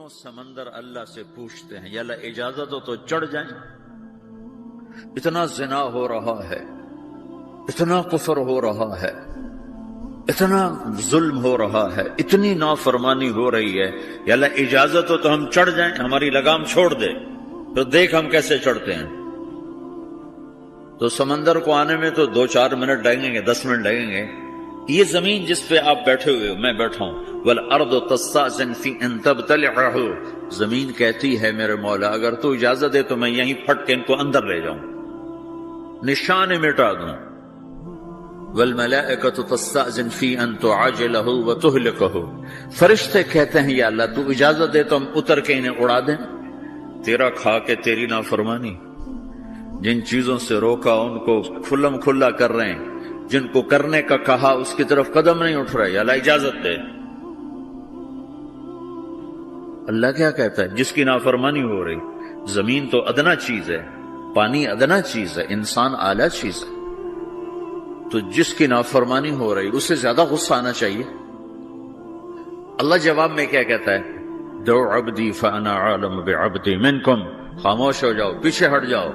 دونوں سمندر اللہ سے پوچھتے ہیں یا اللہ اجازت ہو تو چڑھ جائیں، اتنا زنا ہو رہا ہے، اتنا کفر ہو رہا ہے، اتنا ظلم ہو رہا ہے، اتنی نافرمانی ہو رہی ہے، یا اللہ اجازت ہو تو ہم چڑھ جائیں، ہماری لگام چھوڑ دے تو دیکھ ہم کیسے چڑھتے ہیں۔ تو سمندر کو آنے میں تو 2-4 منٹ لگیں گے، 10 منٹ لگیں گے۔ یہ زمین جس پہ آپ بیٹھے ہوئے ہو، میں بیٹھا ہوں، وَالْأَرْضُ تَسْتَأْذِنُ فِي أَن تَبْتَلِعَهُ، زمین کہتی ہے میرے مولا اگر تو اجازت دے تو میں یہیں پھٹ کے ان کو اندر لے جاؤں، نشان مٹا دوں۔ وَالْمَلَائِكَةُ تَسْتَأْذِنُ فِي أَن تُعَاجِلَهُ وَتُهْلِكَهُ، فرشتے کہتے ہیں یا اللہ تو اجازت دے تو ہم اتر کے انہیں اڑا دیں، تیرا کھا کے تیری نافرمانی، جن چیزوں سے روکا ان کو کھلم کھلا کر رہے ہیں، جن کو کرنے کا کہا اس کی طرف قدم نہیں اٹھ رہے، یا اللہ اجازت دے۔ اللہ کیا کہتا ہے؟ جس کی نافرمانی ہو رہی، زمین تو ادنا چیز ہے، پانی ادنا چیز ہے، انسان اعلیٰ چیز ہے، تو جس کی نافرمانی ہو رہی اسے زیادہ غصہ آنا چاہیے۔ اللہ جواب میں کیا کہتا ہے؟ دعو عبدی فانا عالم بعبدی منکم، خاموش ہو جاؤ، پیچھے ہٹ جاؤ،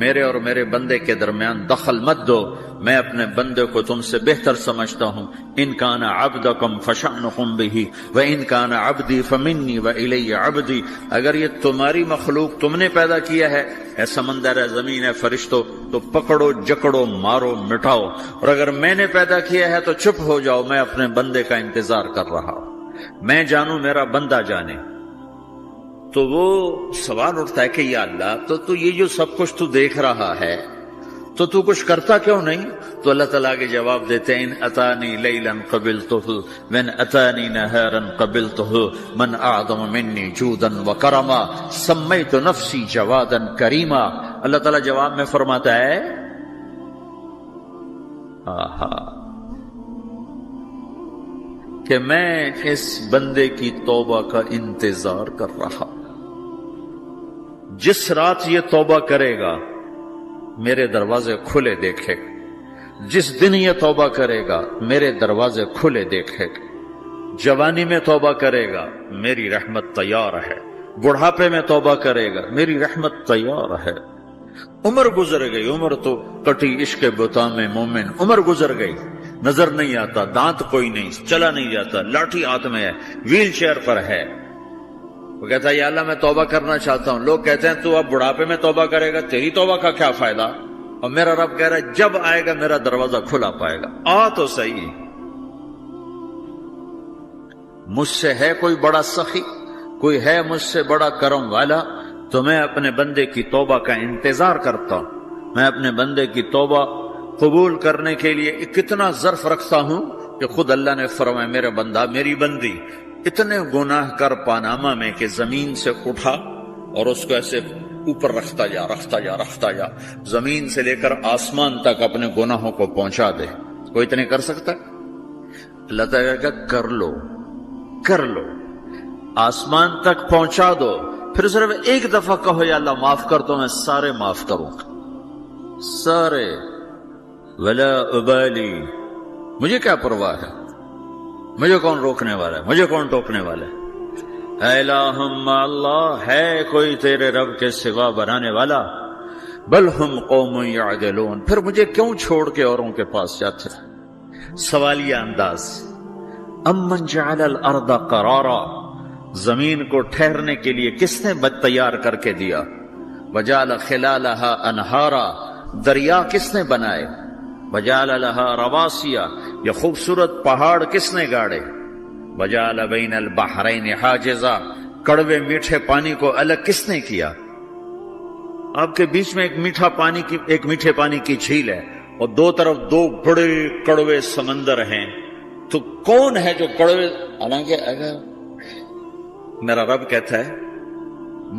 میرے اور میرے بندے کے درمیان دخل مت دو، میں اپنے بندے کو تم سے بہتر سمجھتا ہوں۔ ان کان عبدکم فشأنکم بہ وان کان عبدی فمنی والی عبدی، اگر یہ تمہاری مخلوق تم نے پیدا کیا ہے، اے سمندر ہے، زمین ہے، فرشتوں، تو پکڑو جکڑو مارو مٹاؤ، اور اگر میں نے پیدا کیا ہے تو چپ ہو جاؤ، میں اپنے بندے کا انتظار کر رہا ہوں، میں جانوں میرا بندہ جانے۔ تو وہ سوال اٹھتا ہے کہ یا اللہ تو یہ جو سب کچھ تو دیکھ رہا ہے تو کچھ کرتا کیوں نہیں؟ تو اللہ تعالیٰ کے جواب دیتے ہیں ان اتانی لیلا قبلتہ من اتانی نہارا قبلتہ من اعظم منی جودا وکرما سمیت نفسی جوادا کریما۔ اللہ تعالیٰ جواب میں فرماتا ہے کہ میں اس بندے کی توبہ کا انتظار کر رہا، جس رات یہ توبہ کرے گا میرے دروازے کھلے دیکھے گا، جس دن یہ توبہ کرے گا میرے دروازے کھلے دیکھے گا، جوانی میں توبہ کرے گا میری رحمت تیار ہے، بڑھاپے میں توبہ کرے گا میری رحمت تیار ہے۔ عمر گزر گئی، عمر تو کٹی عشق بتا میں مومن، عمر گزر گئی، نظر نہیں آتا، دانت کوئی نہیں، چلا نہیں جاتا، لاٹھی ہاتھ میں ہے، ویل چیئر پر ہے۔ وہ کہتا ہے یا اللہ میں توبہ کرنا چاہتا ہوں۔ لوگ کہتے ہیں تو اب بڑھاپے میں توبہ کرے گا، تیری توبہ کا کیا فائدہ؟ اور میرا رب کہہ رہا ہے جب آئے گا میرا دروازہ کھلا پائے گا، آ تو صحیح۔ مجھ سے ہے کوئی بڑا سخی، کوئی ہے مجھ سے بڑا کرم والا، تو میں اپنے بندے کی توبہ کا انتظار کرتا ہوں، میں اپنے بندے کی توبہ قبول کرنے کے لیے کتنا ظرف رکھتا ہوں کہ خود اللہ نے فرمایا میرے بندہ میری بندی اتنے گناہ کر پاناما میں کہ زمین سے اٹھا اور اس کو ایسے اوپر رکھتا جا، زمین سے لے کر آسمان تک اپنے گناہوں کو پہنچا دے۔ کوئی اتنے کر سکتا ہے؟ اللہ تعالیٰ کہ کر لو، آسمان تک پہنچا دو، پھر صرف ایک دفعہ کہو یا اللہ معاف کر تو میں سارے معاف کروں گا، سارے، ولا ابالی، مجھے کیا پرواہ ہے، مجھے کون روکنے والا ہے، مجھے کون ٹوکنے والا ہے؟ اے الہم اللہ، ہے کوئی تیرے رب کے سوا بنانے والا؟ بل ہم قوم یعدلون، پھر مجھے کیوں چھوڑ کے اوروں کے پاس جاتے؟ سوالیہ انداز۔ امن جعل الارض قرارا، زمین کو ٹھہرنے کے لیے کس نے تیار کر کے دیا؟ وجعل خلالہا انہارا، دریا کس نے بنائے؟ وجعل لها رواسیا، یہ خوبصورت پہاڑ کس نے گاڑے؟ وجعل بین البحرین حاجزا، کڑوے میٹھے پانی کو الگ کس نے کیا؟ آپ کے بیچ میں ایک میٹھے پانی کی جھیل ہے اور دو طرف 2 بڑے کڑوے سمندر ہیں، تو کون ہے جو کڑوے؟ حالانکہ اگر میرا رب کہتا ہے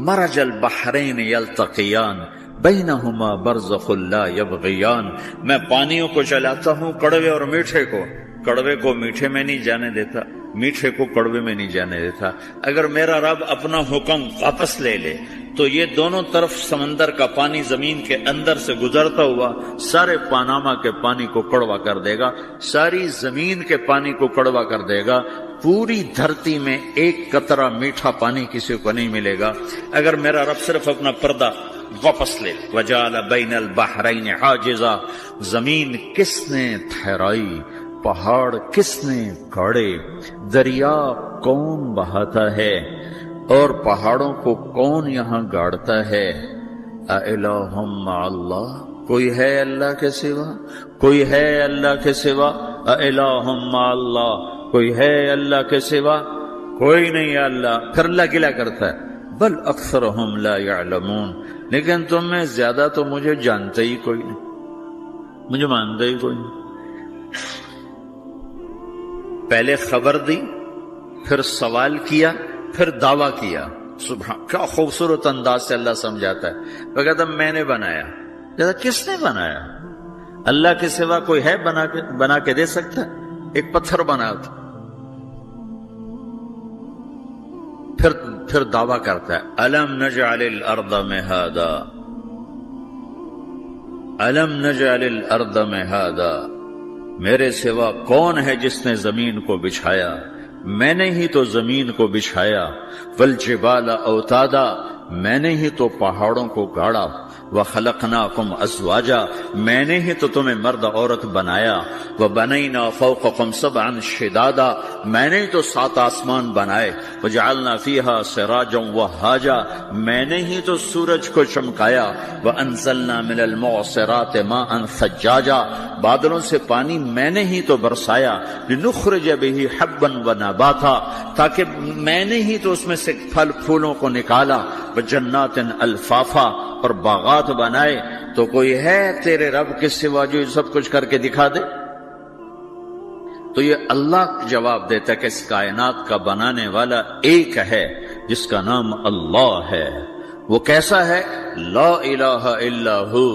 مرج البحرین یلتقیان بینہما برزخ لا یبغیان، میں پانیوں کو چلاتا ہوں، کڑوے اور میٹھے کو، کڑوے کو میٹھے میں نہیں جانے دیتا، میٹھے کو کڑوے میں نہیں جانے دیتا۔ اگر میرا رب اپنا حکم واپس لے لے تو یہ دونوں طرف سمندر کا پانی زمین کے اندر سے گزرتا ہوا سارے پاناما کے پانی کو کڑوا کر دے گا، ساری زمین کے پانی کو کڑوا کر دے گا، پوری دھرتی میں ایک قطرہ میٹھا پانی کسی کو نہیں ملے گا۔ اگر میرا رب صرف اپنا پردہ واپس لے، وَجَعَلَ بَيْنَ الْبَحْرَيْنِ حَاجِزًا، زمین کس نے ٹھہرائی، پہاڑ کس نے گاڑے، دریا کون بہاتا ہے اور پہاڑوں کو کون یہاں گاڑتا ہے؟ اَإِلَٰهٌ مَّعَ اللَّهِ، کوئی ہے اللہ کے سوا؟ کوئی ہے اللہ کے سوا؟ اَإِلَٰهٌ مَّعَ اللَّهِ، کوئی ہے اللہ کے سوا؟ کوئی نہیں ہے اللہ۔ پھر اللہ گلہ کرتا ہے بل اکثرهم لا يعلمون، لیکن تم میں زیادہ تو مجھے جانتے ہی کوئی نہیں، مجھے مانتے ہی کوئی نہیں۔ پہلے خبر دی، پھر سوال کیا، پھر دعویٰ کیا۔ سبحان، کیا خوبصورت انداز سے اللہ سمجھاتا ہے۔ وہ کہتا میں نے بنایا، کہتا کس نے بنایا؟ اللہ کے سوا کوئی ہے بنا کے دے سکتا ہے؟ ایک پتھر بنا تھا۔ پھر دعویٰ کرتا ہے الم نجعل الارض مہادا، الم نجعل الارض مہادا، میرے سوا کون ہے جس نے زمین کو بچھایا؟ میں نے ہی تو زمین کو بچھایا۔ والجبال اوتادا، میں نے ہی تو پہاڑوں کو گاڑا۔ وخلقناکم ازواجا، میں نے ہی تو تمہیں مرد عورت بنایا۔ وبنینا فوقکم سبعا شدادا، میں نے ہی تو 7 آسمان بنائے۔ وجعلنا فیہا سراجا وہاجا، میں نے ہی تو سورج کو چمکایا۔ وانزلنا من المعصرات ماء ثجاجا، بادلوں سے پانی میں نے ہی تو برسایا۔ لنخرج به حبا ونباتا، تاکہ میں نے ہی تو اس میں سے پھل پھولوں کو نکالا۔ وجنات الفافا، اور باغات بنائے۔ تو کوئی ہے تیرے رب کے سوا جو سب کچھ کر کے دکھا دے؟ تو یہ اللہ جواب دیتا ہے کہ اس کائنات کا بنانے والا ایک ہے جس کا نام اللہ ہے۔ وہ کیسا ہے؟ لا الہ الا ہو،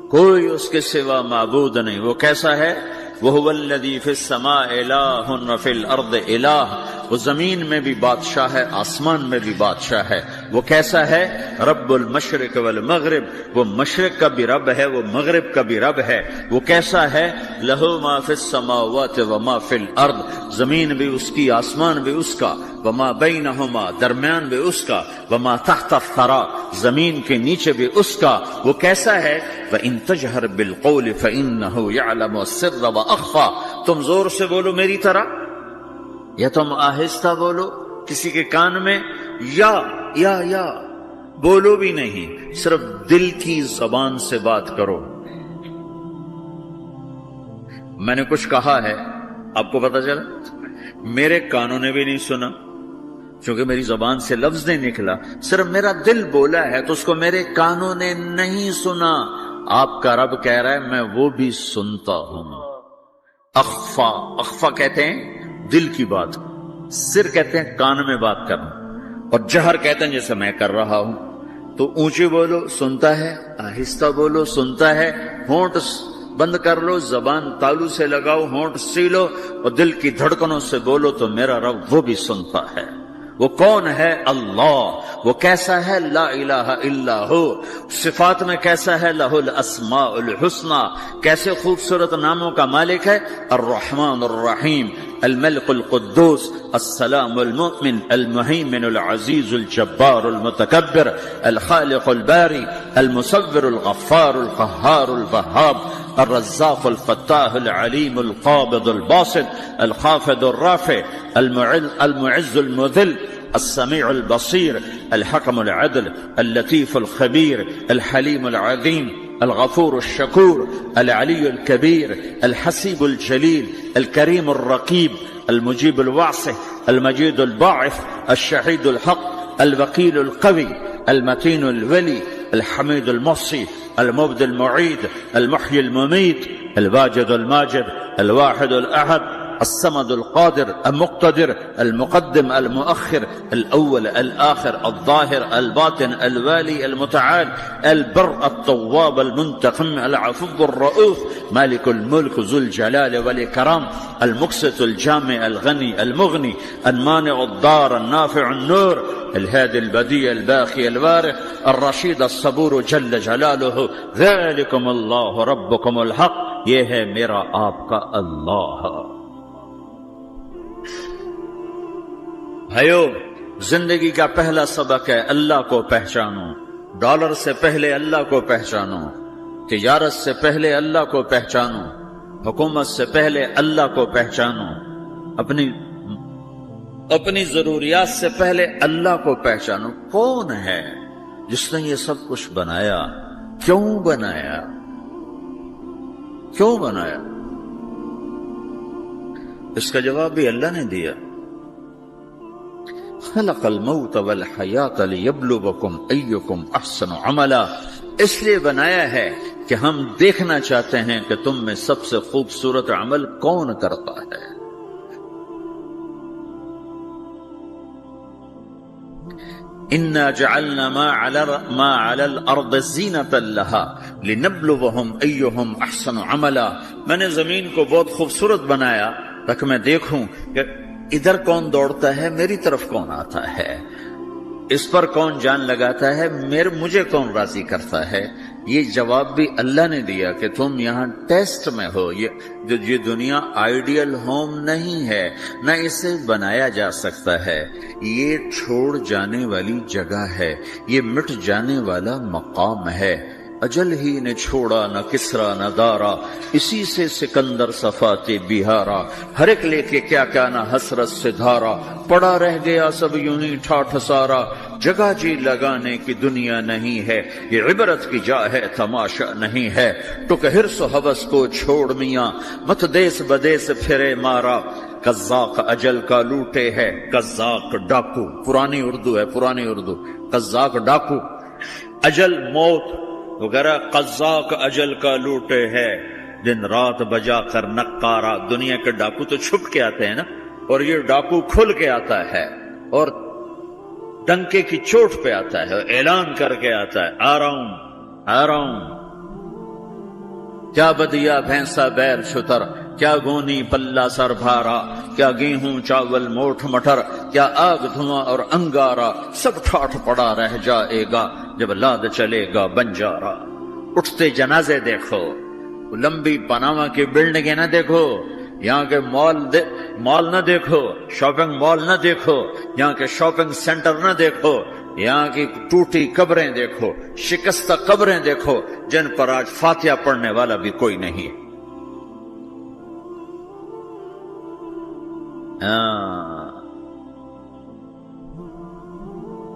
کوئی اس کے سوا معبود نہیں۔ وہ کیسا ہے؟ وَهُوَ الَّذِي فِي السَّمَاءِ إِلَٰهٌ وَفِي الْأَرْضِ إِلَٰهٌ، وہ زمین میں بھی بادشاہ ہے، آسمان میں بھی بادشاہ ہے۔ وہ کیسا ہے؟ رب المشرق والمغرب، وہ مشرق کا بھی رب ہے، وہ مغرب کا بھی رب ہے۔ وہ کیسا ہے؟ لَهُ مَا فِي السَّمَاوَاتِ وَمَا فِي الْأَرْضِ، زمین بھی اس کی، آسمان بھی اس کا۔ وَمَا بَيْنَهُمَا، درمیان بھی اس کا۔ وَمَا تَحْتَ الثَّرَىٰ، زمین کے نیچے بھی اس کا۔ وہ کیسا ہے؟ وَإِن تَجْهَرْ بِالْقَوْلِ فَإِنَّهُ يَعْلَمُ السِّرَّ وَأَخْفَىٰ، تم زور سے بولو میری طرح، یا تم آہستہ بولو کسی کے کان میں، یا بولو بھی نہیں، صرف دل کی زبان سے بات کرو۔ میں نے کچھ کہا ہے، آپ کو پتا چلا؟ میرے کانوں نے بھی نہیں سنا، چونکہ میری زبان سے لفظ نہیں نکلا، صرف میرا دل بولا ہے تو اس کو میرے کانوں نے نہیں سنا۔ آپ کا رب کہہ رہا ہے میں وہ بھی سنتا ہوں۔ اخفا کہتے ہیں دل کی بات، سر کہتے ہیں کان میں بات کرنا، اور جہر کہتے ہیں جیسے میں کر رہا ہوں۔ تو اونچی بولو سنتا ہے، آہستہ بولو سنتا ہے، ہونٹ بند کر لو، زبان تالو سے لگاؤ، ہونٹ سیلو اور دل کی دھڑکنوں سے بولو تو میرا رب وہ بھی سنتا ہے۔ وہ کون ہے؟ اللہ۔ وہ کیسا ہے؟ لا الہ الا ہو۔ صفات میں کیسا ہے؟ لہ الاسماء الحسنی، کیسے خوبصورت ناموں کا مالک ہے؟ الرحمن الرحیم، الملک القدوس، السلام المؤمن، المہیمن العزیز الجبار المتکبر، الخالق الباری، المصور الغفار القہار الوہاب، الرزاق الفتاح العلیم القابض الباسط، الخافض الرافع، المعز المذل، السميع البصير، الحكم العدل، اللطيف الخبير، الحليم العظيم، الغفور الشكور، العلي الكبير، الحسيب الجليل، الكريم الرقيب، المجيب الواسع، المجيد الباعث، الشهيد الحق، الوكيل القوي، المتين الولي، الحميد المحصي، المبدي المعيد، المحيي المميت، الواجد الماجد، الواحد الأحد، الصمد القادر المقتدر المقدم المؤخر الأول الآخر الظاهر الباطن الوالي المتعال البر التواب المنتقم العفو الرؤوف مالك الملك ذو الجلال والإكرام المقسط الجامع الغني المغني المانع الضار النافع النور الهادي البديع الباقي الوارث الرشيد الصبور جل جلالہ ذلكم اللہ ربكم الحق، یہ ہے میرا آپ کا اللہ۔ بھائیو، زندگی کا پہلا سبق ہے اللہ کو پہچانو۔ ڈالر سے پہلے اللہ کو پہچانو، تجارت سے پہلے اللہ کو پہچانو، حکومت سے پہلے اللہ کو پہچانو، اپنی ضروریات سے پہلے اللہ کو پہچانو۔ کون ہے جس نے یہ سب کچھ بنایا؟ کیوں بنایا؟ کیوں بنایا؟ اس کا جواب بھی اللہ نے دیا۔ خلق الموت والحیات لیبلوکم ایکم احسن عملا، اس لیے بنایا ہے کہ ہم دیکھنا چاہتے ہیں کہ تم میں سب سے خوبصورت عمل کون کرتا ہے۔ اِنَّا جَعَلْنَا مَا عَلَى الْأَرْضِ زِينَةً لَهَا لِنَبْلُوَهُمْ أَيُّهُمْ أَحْسَنُ عَمَلًا، میں نے زمین کو بہت خوبصورت بنایا تاکہ میں دیکھوں کہ ادھر کون دوڑتا ہے، میری طرف کون آتا ہے، اس پر کون جان لگاتا ہے، مجھے کون راضی کرتا ہے۔ یہ جواب بھی اللہ نے دیا کہ تم یہاں ٹیسٹ میں ہو۔ یہ دنیا آئیڈیل ہوم نہیں ہے، نہ اسے بنایا جا سکتا ہے، یہ چھوڑ جانے والی جگہ ہے، یہ مٹ جانے والا مقام ہے۔ اجل ہی نے چھوڑا نہ کسرا نہ دارا، اسی سے سکندر صفاتے بہارا، ہر ایک لے کے کیا کیا نہ حسرت سے دھارا، پڑا رہ گیا سب یوں ہی ٹھاٹھ سارا، جگہ جی لگانے کی دنیا نہیں ہے، یہ عبرت کی جا ہے تماشا نہیں ہے، ٹک حرص و حوث کو چھوڑ میاں، مت دیس بدیس پھرے مارا، قزاق اجل کا لوٹے ہے، قزاق ڈاکو، پرانی اردو ہے، پرانی اردو، قزاق ڈاکو، اجل موت وغیرہ، قزاق اجل کا لوٹے ہے، دن رات بجا کر نقارا۔ دنیا کے ڈاکو تو چھپ کے آتے ہیں نا، اور یہ ڈاکو کھل کے آتا ہے اور ڈنکے کی چوٹ پہ آتا ہے، اعلان کر کے آتا ہے، آ رہا ہوں آ رہا ہوں۔ کیا بدیا بھینسا بیل شتر، کیا گونی پلہ سر بھارا، کیا گیہوں چاول موٹھ مٹر، کیا آگ دھواں اور انگارا، سب ٹھاٹھ پڑا رہ جائے گا جب لاد چلے گا بنجارا۔ اٹھتے جنازے دیکھو، لمبی پاناما کی بلڈنگیں نہ دیکھو، یہاں کے مال نہ دیکھو، شاپنگ مال نہ دیکھو، یہاں کے شاپنگ سینٹر نہ دیکھو، یہاں کی ٹوٹی قبریں دیکھو، شکستہ قبریں دیکھو جن پر آج فاتحہ پڑھنے والا بھی کوئی نہیں۔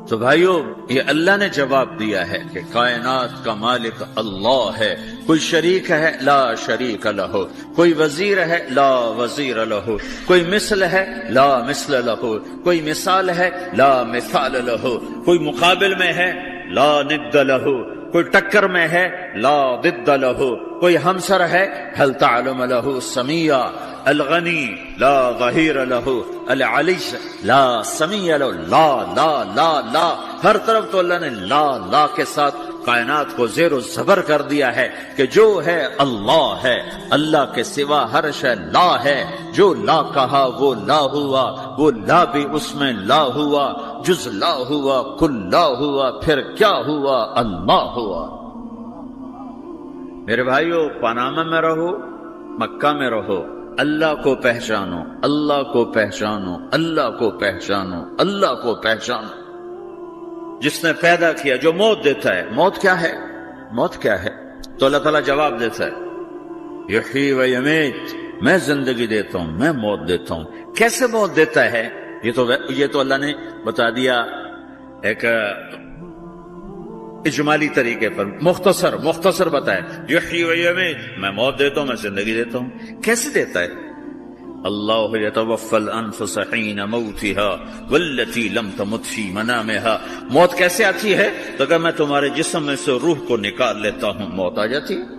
تو بھائیو، یہ اللہ نے جواب دیا ہے کہ کائنات کا مالک اللہ ہے، کوئی شریک ہے لا شریک لہ، کوئی وزیر ہے لا وزیر لہ، کوئی مثل ہے لا مثل لہ، کوئی مثال ہے لا مثال لہ، کوئی مقابل میں ہے لا ند لہ، کوئی ٹکر میں ہے لا ضد لہ، کوئی ہمسر ہے هل تعلم لہ سمیہ، الغنی لا ظہیر لہ، العلی لا سمیہ لہ، لا لا لا لا، ہر طرف تو اللہ نے لا لا کے ساتھ کائنات کو زیر و زبر کر دیا ہے کہ جو ہے اللہ ہے، اللہ کے سوا ہر شے لا ہے، جو لا کہا وہ لا ہوا، وہ لا بھی اس میں لا ہوا، جز لا ہوا کل لا ہوا، پھر کیا ہوا؟ اللہ ہوا۔ میرے بھائیو، پاناما میں رہو، مکہ میں رہو، اللہ کو پہچانو، اللہ کو پہچانو، اللہ کو پہچانو، اللہ کو پہچانو۔ جس نے پیدا کیا، جو موت دیتا ہے، موت کیا ہے؟ موت کیا ہے؟ تو اللہ تعالیٰ جواب دیتا ہے، یحیی و یمیت، میں زندگی دیتا ہوں، میں موت دیتا ہوں۔ کیسے موت دیتا ہے؟ یہ تو اللہ نے بتا دیا ایک اجمالی طریقے پر، مختصر بتایا، یحیی و یمیت، میں موت دیتا ہوں، میں زندگی دیتا ہوں۔ کیسے دیتا ہے؟ اللہ یتوفی الانفس حین موتها والتی لم تمت فی منامها۔ موت کیسے آتی ہے؟ تو کہ میں تمہارے جسم میں سے روح کو نکال لیتا ہوں، موت آ جاتی ہے۔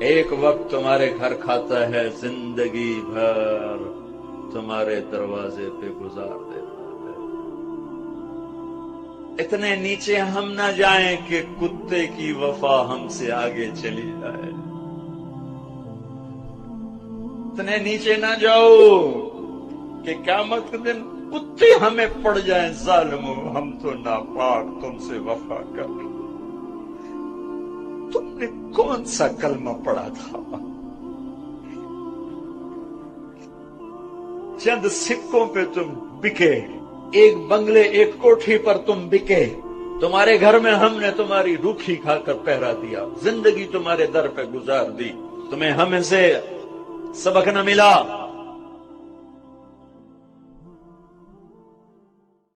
ایک وقت تمہارے گھر کھاتا ہے، زندگی بھر تمہارے دروازے پہ گزار دیتا ہے۔ اتنے نیچے ہم نہ جائیں کہ کتے کی وفا ہم سے آگے چلی جائے، اتنے نیچے نہ جاؤ کہ قیامت کے دن کتے ہمیں پڑ جائیں، ظالموں ہم تو ناپاک تم سے وفا کر۔ تم نے کون سا کلمہ پڑھا تھا؟ چند سکوں پہ تم بکے، ایک بنگلے ایک کوٹھی پر تم بکے، تمہارے گھر میں ہم نے تمہاری روکھی کھا کر پہرا دیا، زندگی تمہارے در پہ گزار دی، تمہیں ہمیں سے سبق نہ ملا۔